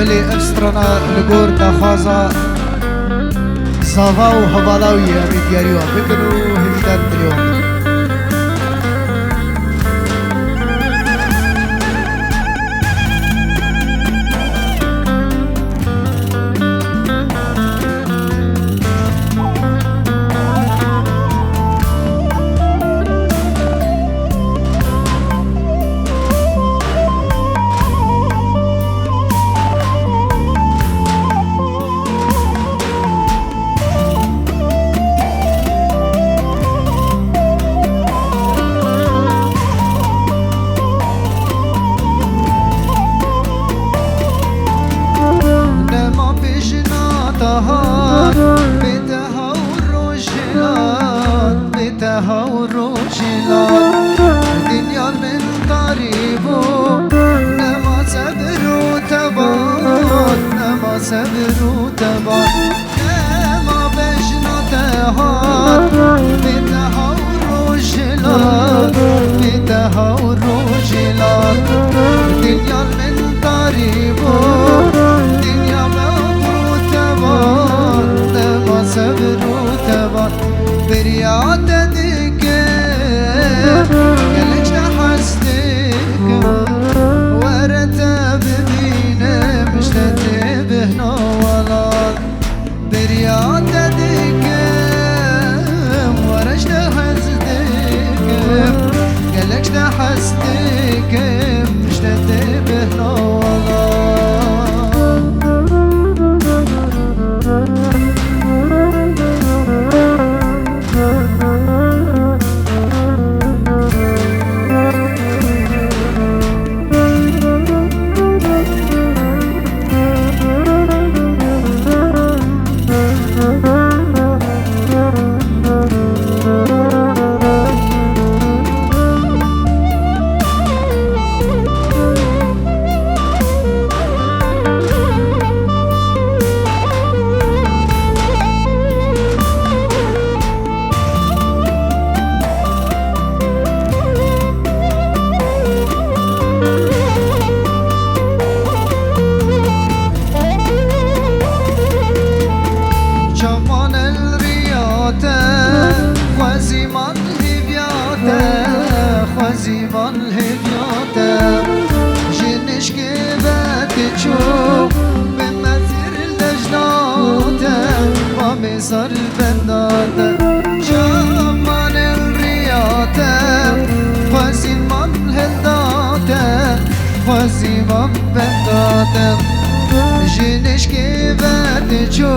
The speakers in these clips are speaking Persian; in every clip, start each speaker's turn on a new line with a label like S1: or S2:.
S1: بلي افسترنا لقور دخوازا صافا وهبالاوي امي دياريو بكنو هديدان مليون صبر وتبان ما بجنا تهان بتهور وجلال بتهور وجلال دنيا من طريبو دنيا مغر وتبان ما صبر وتبان بريات ديكر قلج تحسدك ورتا ببينا مش هنا والله بريات ديكم ورش تحسدكم قالكش تحسدكم مش هنا والله زیبان هدیاته جنش که بات چو به مزیر لجناته و مزار بنداته جامان الریاته و زیبان هداته و زیبان بنداته جنش که بات چو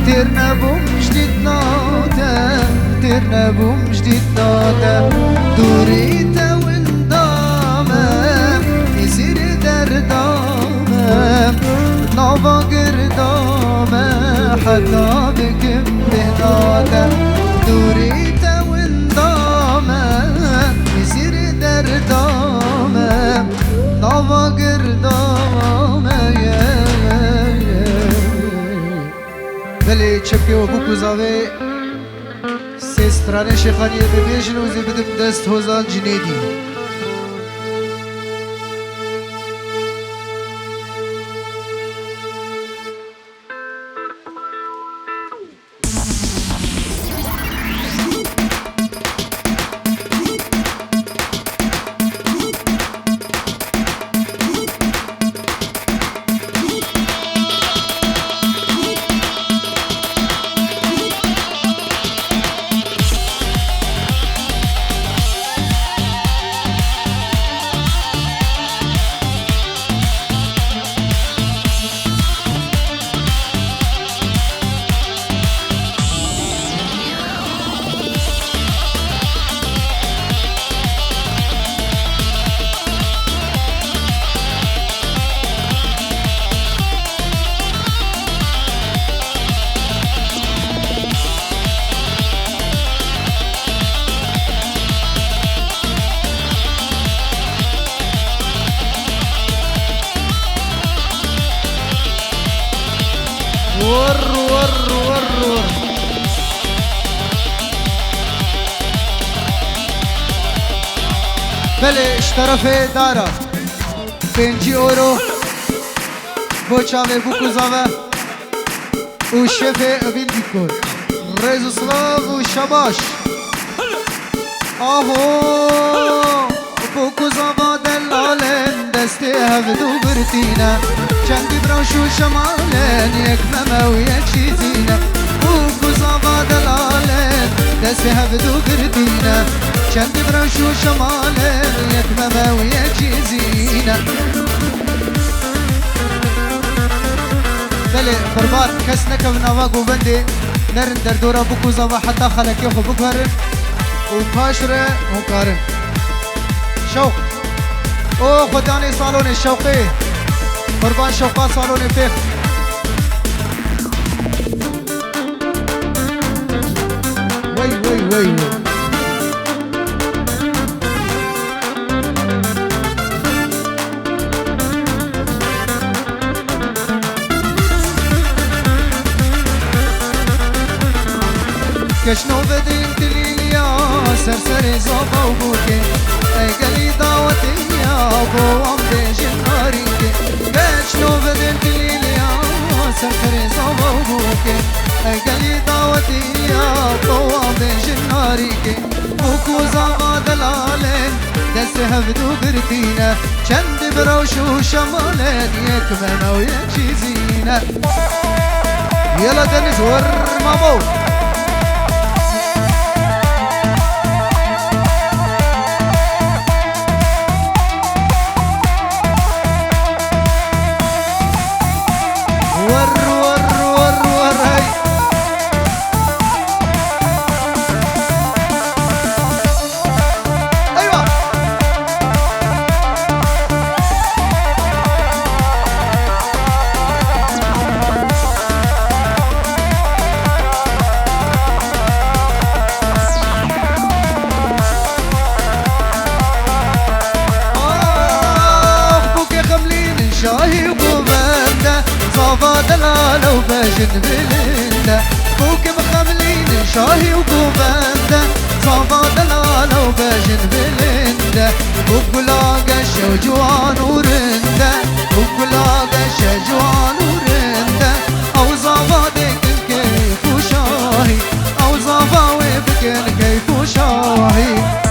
S1: تیر نبوم جدید ناته تیر نبوم جدید ناته دوريت وندامم يصير دردامم نوفا قردامم حتى بكم بهنادم دوريت وندامم يصير دردامم نوفا قردامم بلي تشبكي وبوكو زاوي سيستراني شيخاني ببيجن وزي بدم دست هوزان جنيدي ور بله اشترف دارا 5 euro بوچاوه بوکوزاوه و شفه ابیل دیکور رز و سلاو و شباش آهو بوکوزاوه دلالن دسته هفدو برتینه چندی برانش و شمالن یک ممه و یک چیزینه بوکوزاوه دلالن دسته هفدو برتینه چندی برانش و شمالن یک ممه و یک چیزینه بله بربار کس نکو نوا گوبنده نرن در دورا بکوزا و حتی خلکی خو بکارن و پاشره مکارن شوق او خودانی سالون شوقی قربان شوقا سالون فخ وی وی وی وی كشنو بدين تليليا سرسري زوبا وبوكي اي قلي دعوتي يا ابو عمدي جناريكي كشنو بدين تليليا سرسري زوبا وبوكي اي قلي دعوتي يا ابو عمدي جناريكي بوكو زاغا دلالين دس هفدو قرتينا چند بروشو شمالين يكمنا ويكشي زينة يلا دنس ور مامو شاهي وقوباندا صافا دلالة وباجن بلندا فوق مخملين شاهي وقوباندا صافا دلالة وباجن بلندا فوق لاقا شجوان ورندا فوق لاقا شجوان ورندا أو صافا ديكن كيف وشاهي أو صافا وبكن كيف وشاهي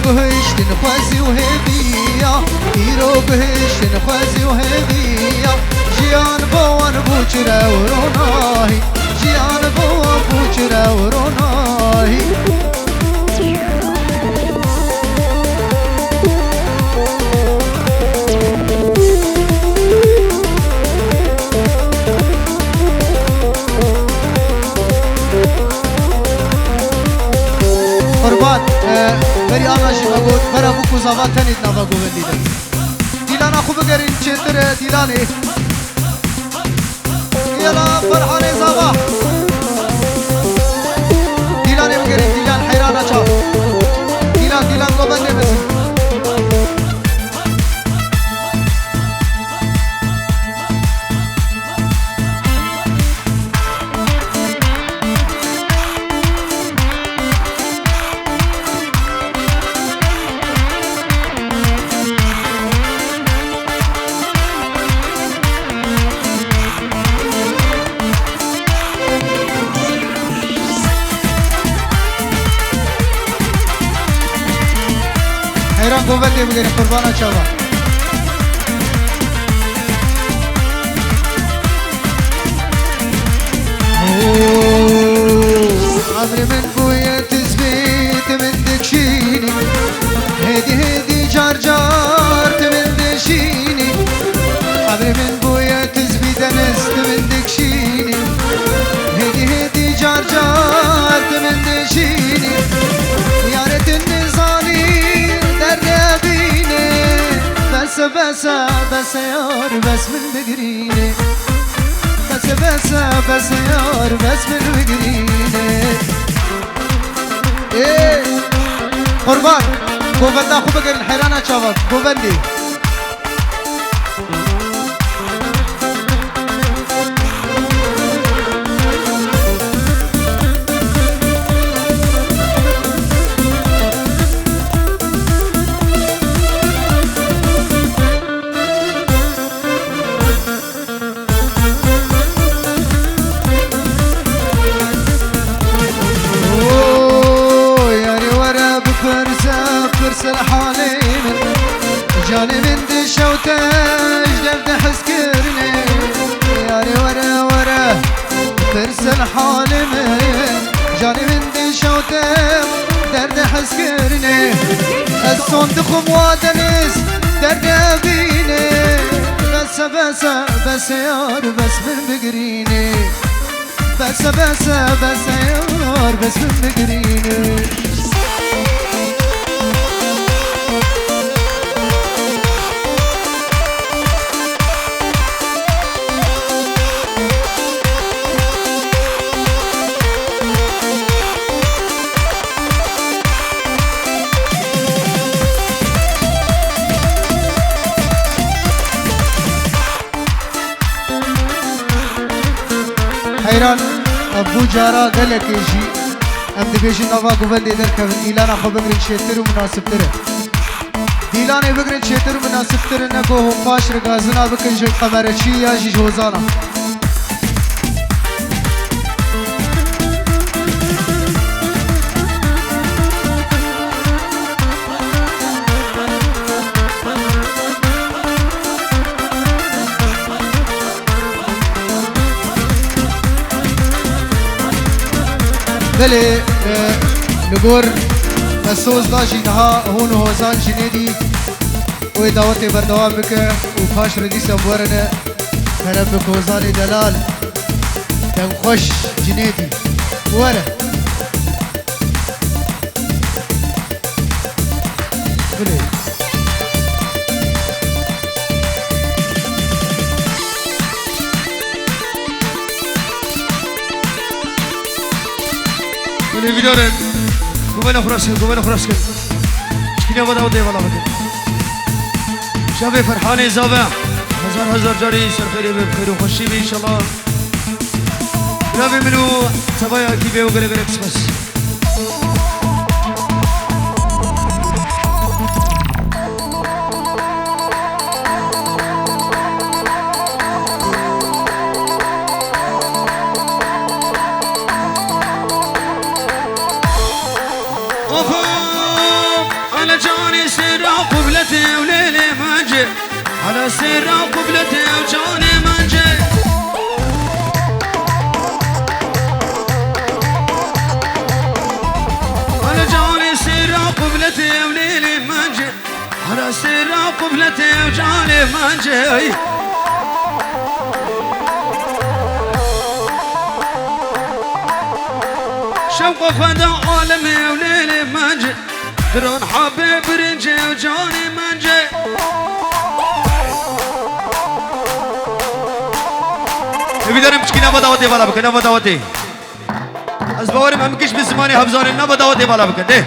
S1: بهشتن خوازي وهبية إيرو بهشتن خوازي وهبية جيان بوان بوچرا وروناهي جيان بوان بوچرا وروناهي قربان بری آناشی بگود برا بکو زاوان تنید نوا گوندیده دیلانا خوب بگرین چندره دیلانی یلا فرحانه زاوا دیلانی بگرین دیلان حیرانه چا دیلان گوبنده بزن حیران گوبنده بگرین قربانه چاوا عمري من بويا تزبيت من دكشيني هدي جار من دشيني عمري من بويا تزبيت نست من دكشيني هدي جار بس بس یار بس من بگرینه بس بس بس یار بس من بگرینه قربان گوونده خوب بگرین حیرانه چاوک گووندی الحالي من جاني من دشوتاج دبد حسكرني ياري ورا ورا فرس الحالي من جاني من دشوتاج درد حسكرني الصندوق موادنس درد بيني بس بس بس يار بس من بقريني بس بس بس يار بس من بقريني حيران ابو جارا قالك يجي ام دبيجي نوفا قوبل ديدر كفن إيلانا خو بقرن شيتر ومناسب تره ديلانا بقرن شيتر ومناسب تره نكو هم باش رقازنا بكن جو قمرشي يا جي جوزانا بله نقول مسوز داجي نها هون هوزان جنيدي ودعوتي بردوام بك وفاش ردي سمورنا هرب بك هوزاني دلال دم خوش جنيدي ورا بله
S2: Videoren, gumena frasken. Şkine bada odaya bala bakın. Şabe Ferhane Zaba, hazar cari serferi ve khairu خوشی به inşallah. Rabi minu tabaya kibe و gele kısmas. على سر قبلتي وجاني منجي على جاني سر قبلتي وليلي منجي على سر قبلتي وجاني منجي شوق فدا عالمي وليلي منجي درون حبيب رنجي وجاني منجي نبيدارم چكينا بداوتي بالا بكن بداوتي از باورم همکش بسمانی حفظان نه بداوتي بالا بكن ده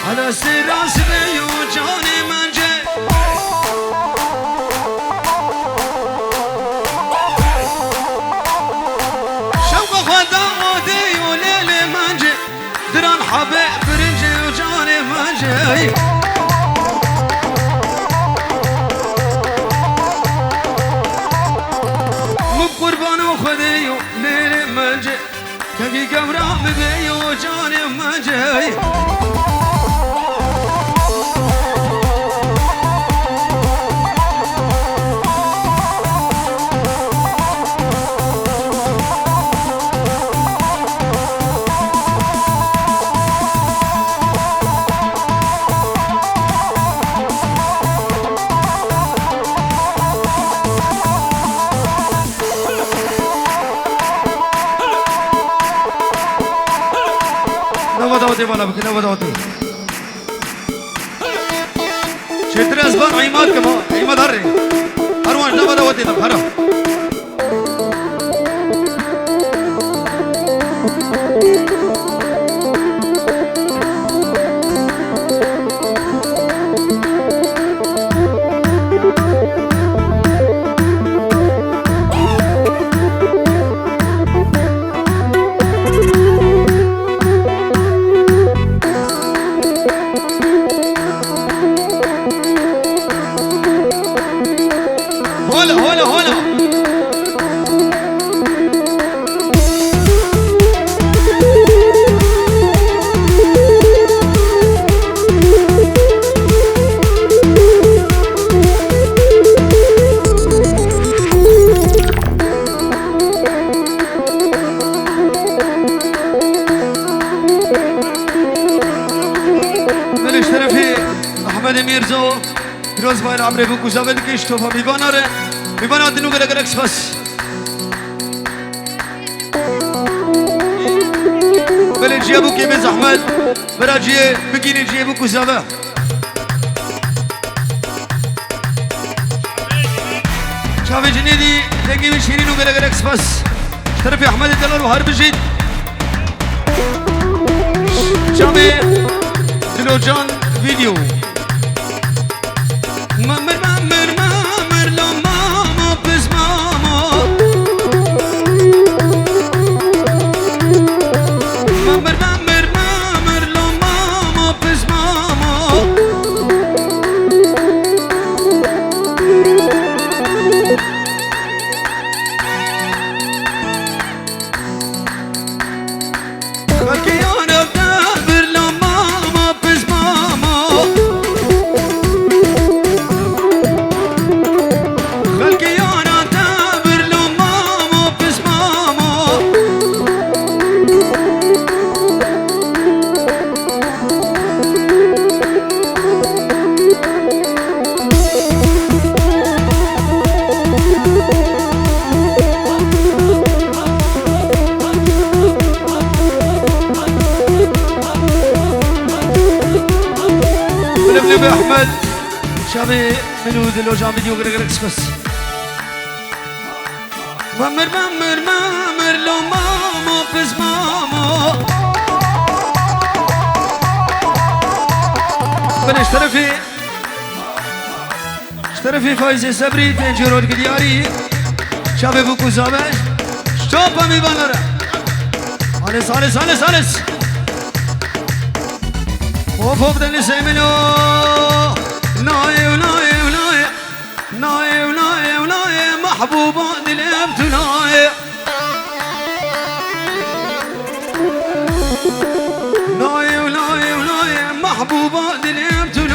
S2: على سراس بيو جاني منجي شوق خدا ودي وليلي منجي دران حبيب برنجي وجاني منجي مو قربان وخدي وليلي منجي كاكي قمران بيو جاني منجي ودي ولا بكنا ودا ودي شتري أزبان عماد كمان عماد هري هروان لا ودا ودي طب هرا ميرزو روز باير عمري بوكو زابل كيشتو فبيباناره بيبانا دنو غير غير اكسباس بل جيبو كيمز احمد براجي بكيني جيبو كوزابا شافي جنيدي تنجي بشيرينو غير غير اكسباس طرف احمد الدلال وهر بجيد شافي دلوجان فيديو مامر مامر مامر لو ماما بس ماما مامر مامر مامر لو ماما بس ماما خلكي انا بدبر لو ماما بس ماما احمد شابي منو دلو جام فيديو غير بس مامر مامر مامر لو ماما بس ماما اشترفي فايز صبري تنجرود قدياري شابي بوكو زابش شوبا ميبانر علس علس علس علس وفوق دل سيمنو ناي وناي وناي ناي وناي وناي محبوبة دلم تناي ناي وناي وناي محبوبة دلم تناي